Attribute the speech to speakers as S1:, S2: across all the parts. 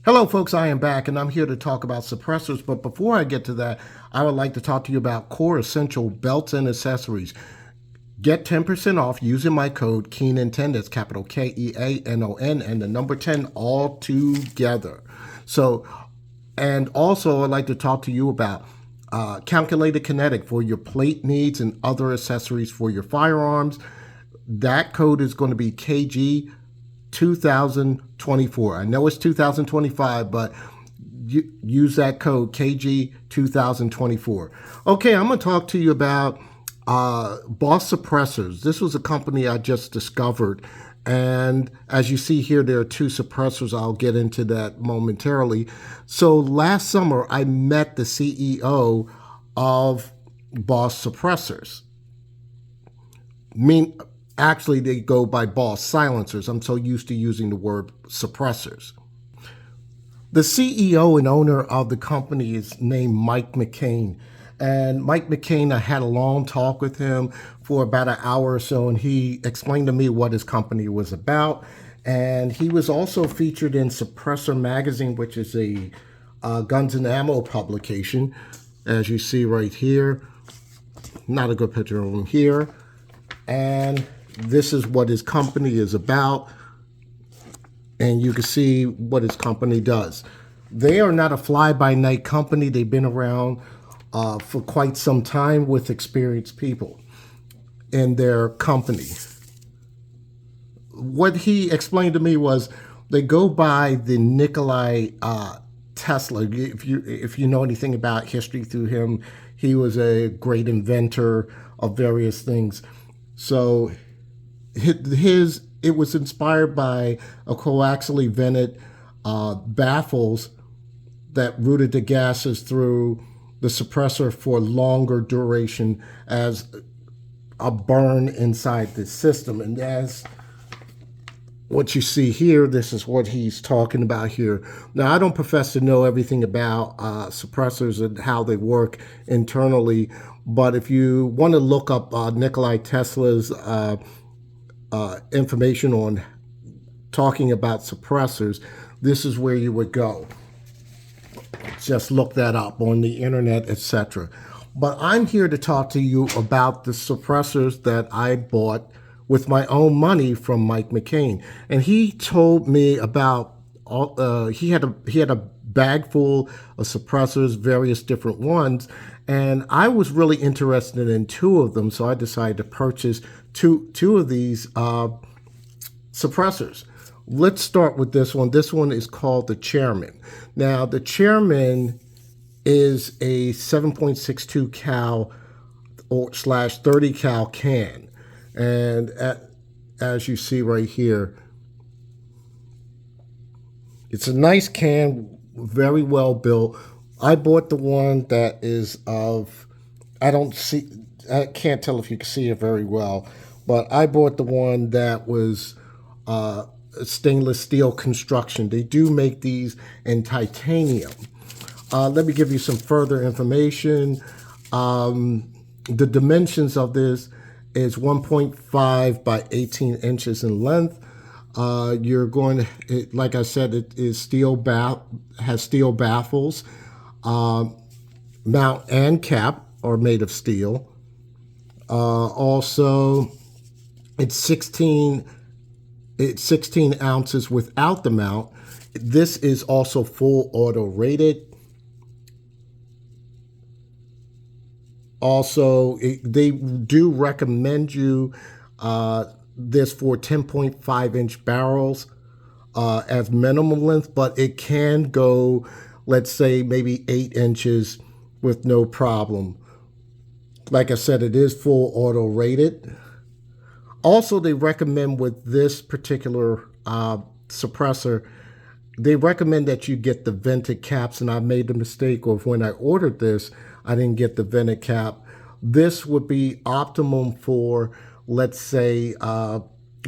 S1: Hello, folks. I am back, and I'm here to talk about suppressors. But before I get to that, I would like to talk to you about core essential belts and accessories. Get 10% off using my code KEANON10, that's capital KEANON, and the number 10 all together. And also, I'd like to talk to you about calculated kinetic for your plate needs and other accessories for your firearms. That code is going to be KG 2024. I know it's 2025, but use that code KG 2024. Okay, I'm going to talk to you about B.O.S.S suppressors. This was a company I just discovered. And as you see here, there are two suppressors. I'll get into that momentarily. So last summer, I met the CEO of B.O.S.S suppressors. Actually, they go by B.O.S.S silencers. I'm so used to using the word suppressors. The CEO and owner of the company is named Mike McCain. And Mike McCain, I had a long talk with him for about an hour or so, and he explained to me what his company was about. And he was also featured in Suppressor magazine, which is a guns and ammo publication, as you see right here. Not a good picture of him here. And this is what his company is about. And you can see what his company does. They are not a fly-by-night company. They've been around for quite some time with experienced people in their company. What he explained to me was they go by the Nikolai Tesla. If you know anything about history through him, he was a great inventor of various things. So it was inspired by a coaxially vented baffles that routed the gases through the suppressor for longer duration as a burn inside the system. And as what you see here, this is what he's talking about here. Now, I don't profess to know everything about suppressors and how they work internally, but if you want to look up Nikolai Tesla's information on talking about suppressors, this is where you would go. Just look that up on the internet, etc. But I'm here to talk to you about the suppressors that I bought with my own money from Mike McCain. And he told me about he had a bag full of suppressors, various different ones, and I was really interested in two of them, so I decided to purchase two of these suppressors. Let's start with this one. This one is called the Chairman. Now, the Chairman is a 7.62 cal or /30 cal can. And as you see right here, it's a nice can, very well built. I bought the one that is of, I can't tell if you can see it very well, but I bought the one that was stainless steel construction. They do make these in titanium. Let me give you some further information. The dimensions of this is 1.5 by 18 inches in length. You're going to, like I said, it is has steel baffles. Mount and cap are made of steel. Also, it's 16 ounces without the mount. This is also full auto rated. Also, they do recommend you this for 10.5 inch barrels as minimum length, but it can go, let's say, maybe 8 inches with no problem. Like I said, it is full auto rated. Also, they recommend with this particular suppressor, they recommend that you get the vented caps, and I made the mistake of when I ordered this, I didn't get the vented cap. This would be optimum for, let's say,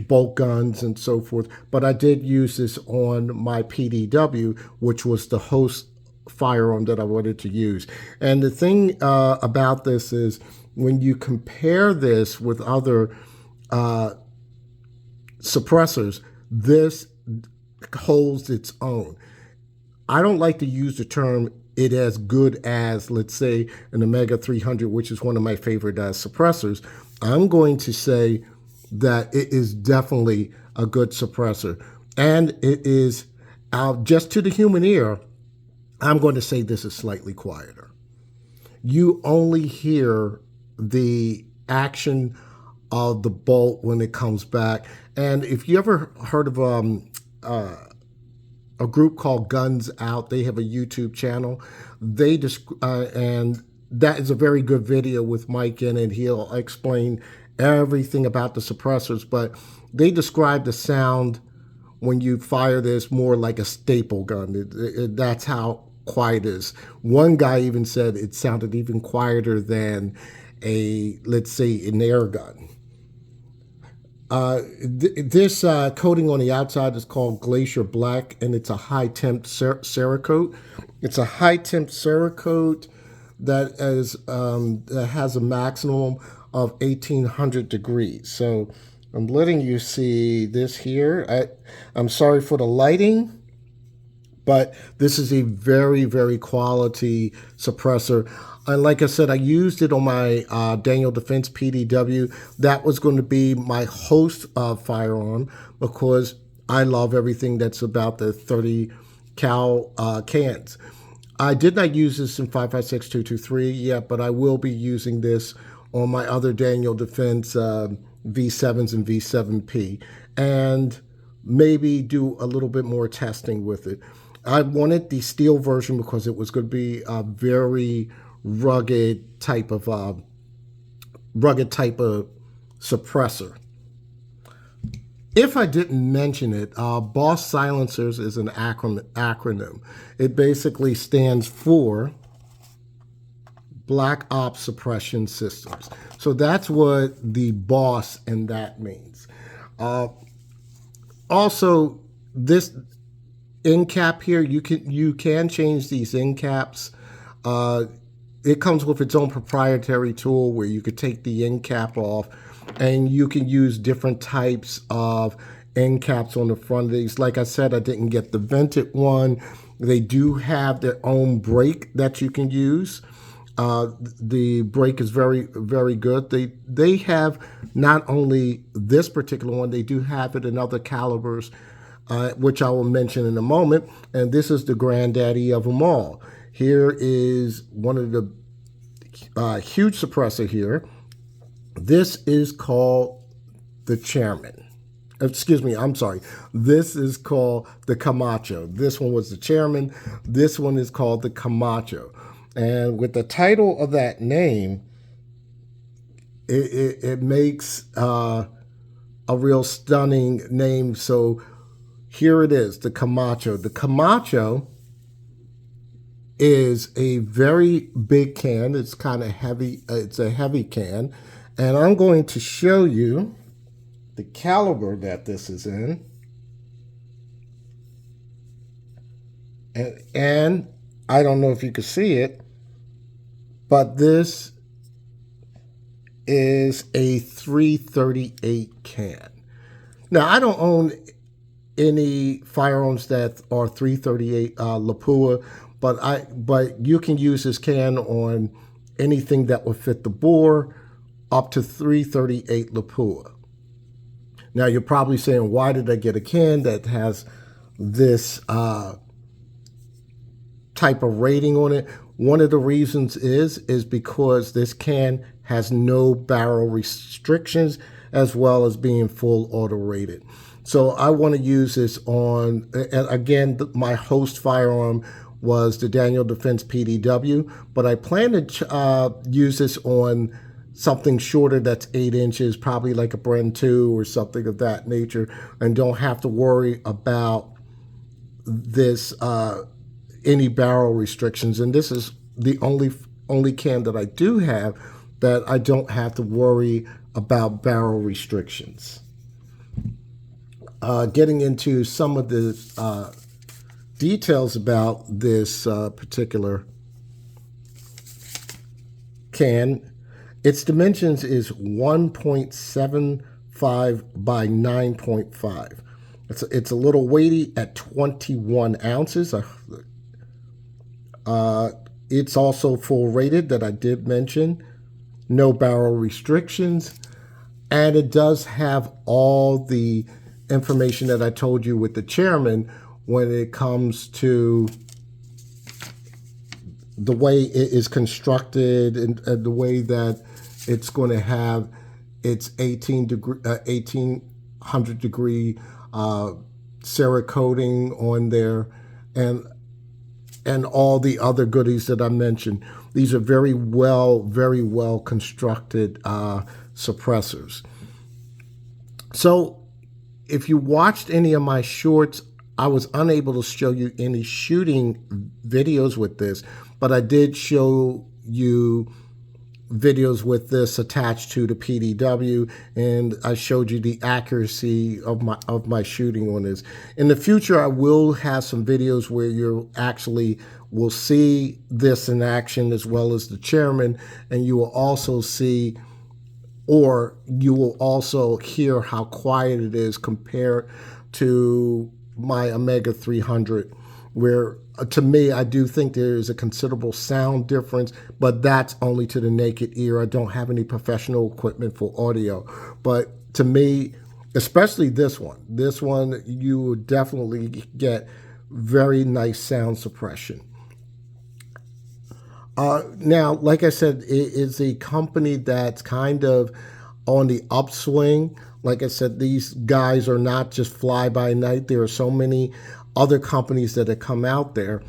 S1: bolt guns and so forth, but I did use this on my PDW, which was the host firearm that I wanted to use. And the thing about this is when you compare this with other suppressors, this holds its own. I don't like to use the term it as good as, let's say, an Omega 300, which is one of my favorite suppressors. I'm going to say that it is definitely a good suppressor. And it is, just to the human ear, I'm going to say this is slightly quieter. You only hear the action of the bolt when it comes back. And if you ever heard of a group called Guns Out, they have a YouTube channel. And that is a very good video with Mike in it. He'll explain everything about the suppressors, but they describe the sound when you fire this more like a staple gun. That's how quiet it is. One guy even said it sounded even quieter than let's say, an air gun. This coating on the outside is called Glacier Black, and it's a high-temp Cerakote. It's a high-temp Cerakote that has a maximum of 1,800 degrees. So I'm letting you see this here. I'm sorry for the lighting, but this is a very, very quality suppressor. And like I said, I used it on my Daniel Defense PDW. That was going to be my host firearm because I love everything that's about the 30 cal cans. I did not use this in 5.56 yet, but I will be using this on my other Daniel Defense V7s and V7P, and maybe do a little bit more testing with it. I wanted the steel version because it was going to be a very rugged type of suppressor. If I didn't mention it, B.O.S.S silencers is an acronym. It basically stands for Black Ops Suppression Systems. So that's what the B.O.S.S in that means. Also, this end cap here, you can change these end caps. It comes with its own proprietary tool where you could take the end cap off, and you can use different types of end caps on the front of these. Like I said, I didn't get the vented one. They do have their own brake that you can use. The brake is very, very good. They have not only this particular one, they do have it in other calibers, which I will mention in a moment. And this is the granddaddy of them all. Here is one of the huge suppressor here. This is called the Chairman. Excuse me, I'm sorry. This is called the Camacho. This one was the Chairman. This one is called the Camacho. And with the title of that name, it makes a real stunning name. So here it is, the Camacho. The Camacho is a very big can. It's kind of heavy. It's a heavy can. And I'm going to show you the caliber that this is in. And I don't know if you can see it, but this is a 338 can. Now, I don't own any firearms that are 338 Lapua, but you can use this can on anything that will fit the bore up to 338 Lapua. Now, you're probably saying, why did I get a can that has this type of rating on it? One of the reasons is because this can has no barrel restrictions, as well as being full auto rated. So I want to use this on, and again, my host firearm was the Daniel Defense PDW, but I plan to use this on something shorter that's 8 inches, probably like a Bren 2 or something of that nature, and don't have to worry about this any barrel restrictions. And this is the only can that I do have that I don't have to worry about barrel restrictions. Getting into some of the details about this particular can, its dimensions is 1.75 by 9.5. It's a little weighty at 21 ounces. It's also full rated that I did mention. No barrel restrictions. And it does have all the information that I told you with the chairman when it comes to the way it is constructed and the way that it's going to have its 1800 degree Cerakoting on there, and all the other goodies that I mentioned. These are very well constructed suppressors. So if you watched any of my shorts, I was unable to show you any shooting videos with this, but I did show you videos with this attached to the PDW, and I showed you the accuracy of my shooting on this. In the future, I will have some videos where you actually will see this in action as well as the chairman, and you will also see, or you will also hear how quiet it is compared to my Omega 300, where to me, I do think there is a considerable sound difference, but that's only to the naked ear. I don't have any professional equipment for audio. But to me, especially this one, you will definitely get very nice sound suppression. Now, like I said, it is a company that's kind of on the upswing. Like I said, these guys are not just fly by night. There are so many other companies that have come out there.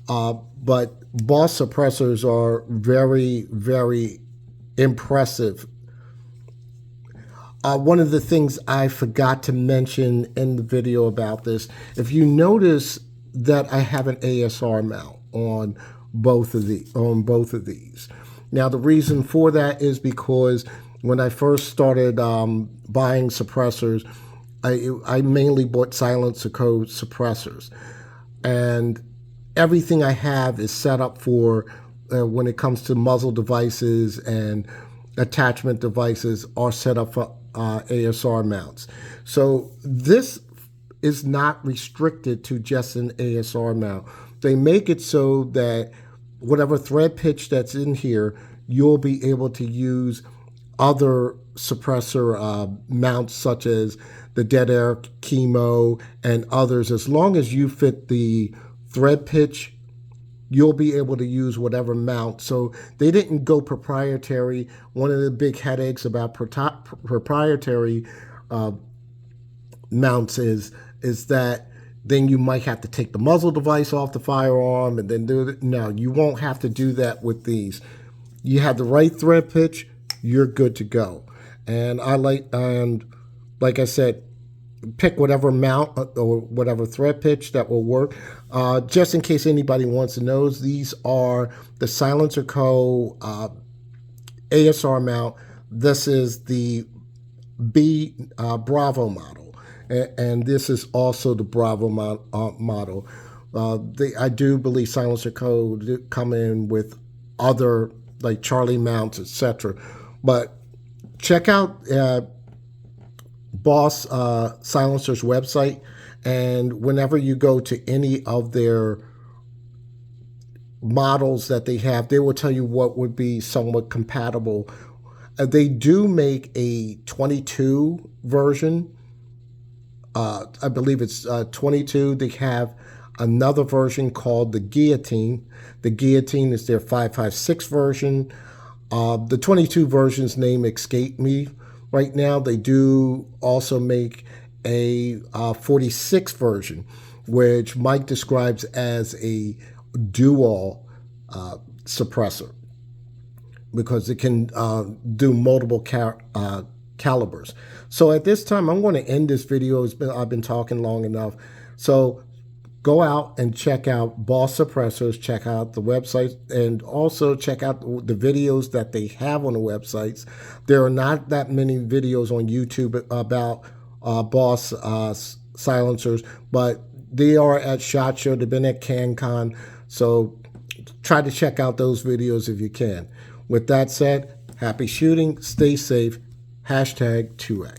S1: But B.O.S.S suppressors are very impressive. One of the things I forgot to mention in the video about this, if you notice that I have an ASR mount on both of these. Now, the reason for that is because when I first started buying suppressors, I mainly bought silencer code suppressors, and everything I have is set up for when it comes to muzzle devices and attachment devices are set up for ASR mounts. So this is not restricted to just an ASR mount. They make it so that whatever thread pitch that's in here, you'll be able to use other suppressor mounts such as the Dead Air Chemo and others. As long as you fit the thread pitch, you'll be able to use whatever mount. So they didn't go proprietary. One of the big headaches about proprietary mounts is that then you might have to take the muzzle device off the firearm and then do it. No, you won't have to do that with these. You have the right thread pitch, you're good to go. And like I said, pick whatever mount or whatever thread pitch that will work. Just in case anybody wants to know, these are the Silencer Co. ASR mount. This is the Bravo model, and this is also the Bravo model. I do believe Silencer Co. come in with other like Charlie mounts, etc. But check out B.O.S.S Silencer's website, and whenever you go to any of their models that they have, they will tell you what would be somewhat compatible. They do make a 22 version. I believe it's 22. They have another version called the Guillotine. The Guillotine is their 5.56 version. The 22 version's name escaped me right now. They do also make a 46 version, which Mike describes as a dual suppressor because it can do multiple calibers. So at this time, I'm going to end this video. I've been talking long enough. So go out and check out B.O.S.S suppressors, check out the website, and also check out the videos that they have on the websites. There are not that many videos on YouTube about B.O.S.S silencers, but they are at SHOT Show. They've been at CanCon, so try to check out those videos if you can. With that said, happy shooting, stay safe, #2A.